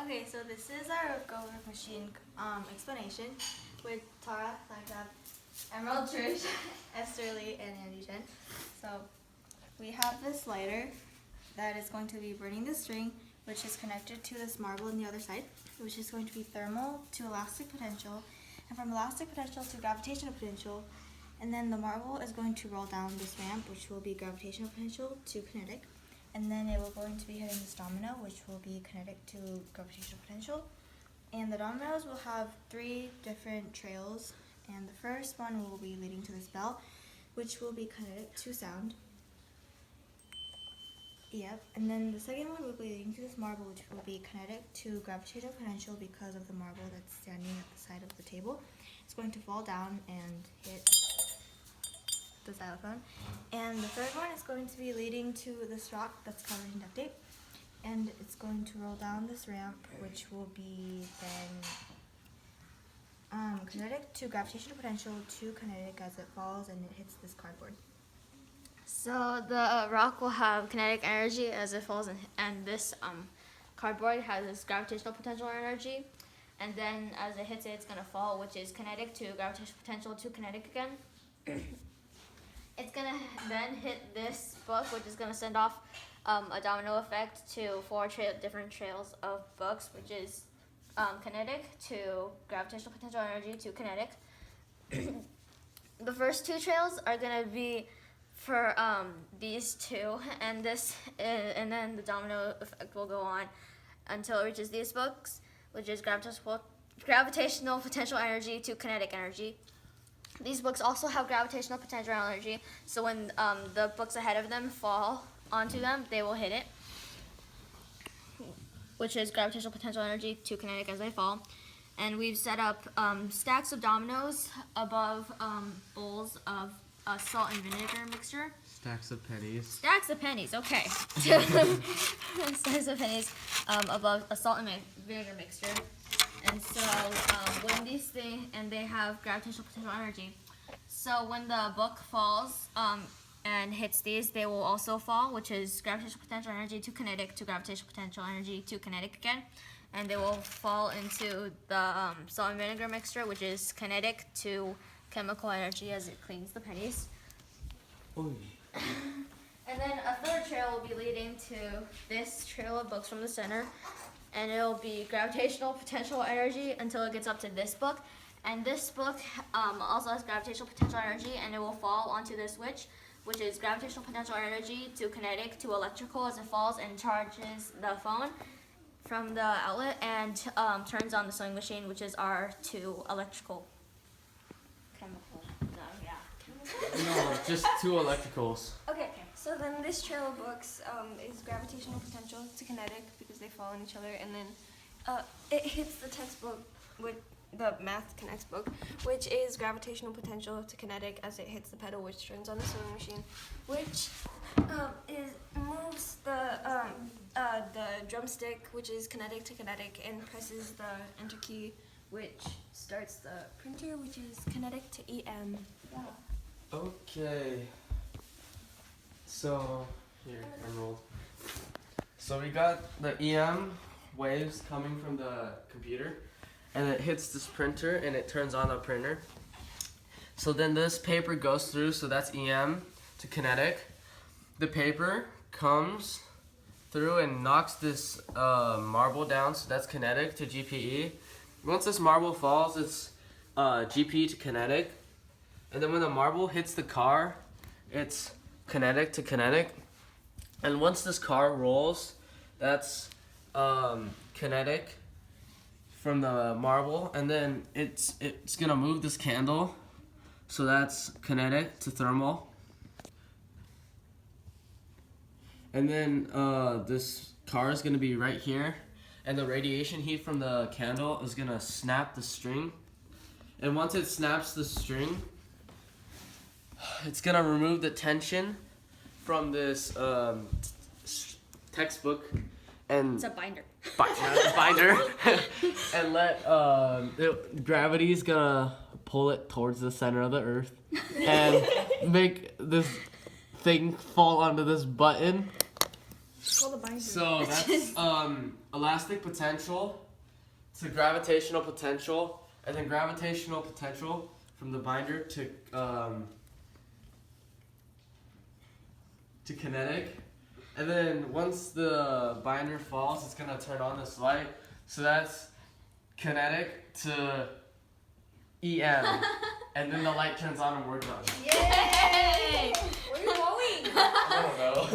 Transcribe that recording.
Okay, so this is our goldberg machine explanation with Tara, Flagdab, Emerald, Trish, Esther L, and Andy Jen. So we have this lighter that is going to be burning the string, which is connected to this marble on the other side, which is going to be thermal to elastic potential, and from elastic potential to gravitational potential. And then the marble is going to roll down this ramp, which will be gravitational potential to kinetic. And then it will going to be hitting this domino, which will be kinetic to gravitational potential. And the dominoes will have 3 different trails. And the first one will be leading to this bell, which will be kinetic to sound. Yep. And then the second one will be leading to this marble, which will be kinetic to gravitational potential because of the marble that's standing at the side of the table. It's going to fall down and hit the xylophone. And the third one is going to be leading to this rock that's covered in duct tape, and it's going to roll down this ramp, which will be then kinetic to gravitational potential to kinetic as it falls and it hits this cardboard. So the rock will have kinetic energy as it falls, and this cardboard has this gravitational potential energy, and then as it hits it, it's going to fall, which is kinetic to gravitational potential to kinetic again. It's going to then hit this book, which is going to send off a domino effect to 4 different trails of books, which is kinetic to gravitational potential energy to kinetic. The first 2 trails are going to be for these 2, and then the domino effect will go on until it reaches these books, which is gravitational potential energy to kinetic energy. These books also have gravitational potential energy, so when the books ahead of them fall onto them, they will hit it, which is gravitational potential energy to kinetic as they fall. And we've set up stacks of dominoes above bowls of salt and vinegar mixture. Stacks of pennies. Stacks of pennies, okay. Stacks of pennies above a salt and vinegar mixture. And so when these things, and they have gravitational potential energy. So when the book falls and hits these, they will also fall, which is gravitational potential energy to gravitational potential energy to kinetic again. And they will fall into the salt and vinegar mixture, which is kinetic to chemical energy as it cleans the pennies. Ooh. And then a third trail will be leading to this trail of books from the center, and it'll be gravitational potential energy until it gets up to this book. And this book also has gravitational potential energy, and it will fall onto this switch, which is gravitational potential energy to kinetic to electrical as it falls and charges the phone from the outlet and turns on the sewing machine, which is R2 electrical. Chemical. No, yeah. No, just 2 electricals. Okay, so then this trail of books is gravitational potential to kinetic because they fall on each other, and then it hits the textbook with the math connects book, which is gravitational potential to kinetic as it hits the pedal, which turns on the sewing machine, which moves the drumstick, which is kinetic to kinetic, and presses the enter key, which starts the printer, which is kinetic to EM. Yeah. Okay. So, here, Emerald. So we got the EM waves coming from the computer, and it hits this printer, and it turns on the printer. So then this paper goes through, so that's EM to kinetic. The paper comes through and knocks this marble down, so that's kinetic to GPE. Once this marble falls, it's GPE to kinetic. And then when the marble hits the car, it's kinetic to kinetic. And once this car rolls, that's kinetic from the marble. And then it's gonna move this candle, so that's kinetic to thermal. And then this car is gonna be right here, and the radiation heat from the candle is gonna snap the string. And once it snaps the string, it's gonna remove the tension from this textbook and It's a binder. binder and let gravity's gonna pull it towards the center of the earth and make this thing fall onto this button. Call the binder. So that's elastic potential to gravitational potential, and then gravitational potential from the binder to kinetic. And then once the binder falls, it's gonna turn on this light. So that's kinetic to EM. And then the light turns on and we're done. Yay! Where are you going? I don't know.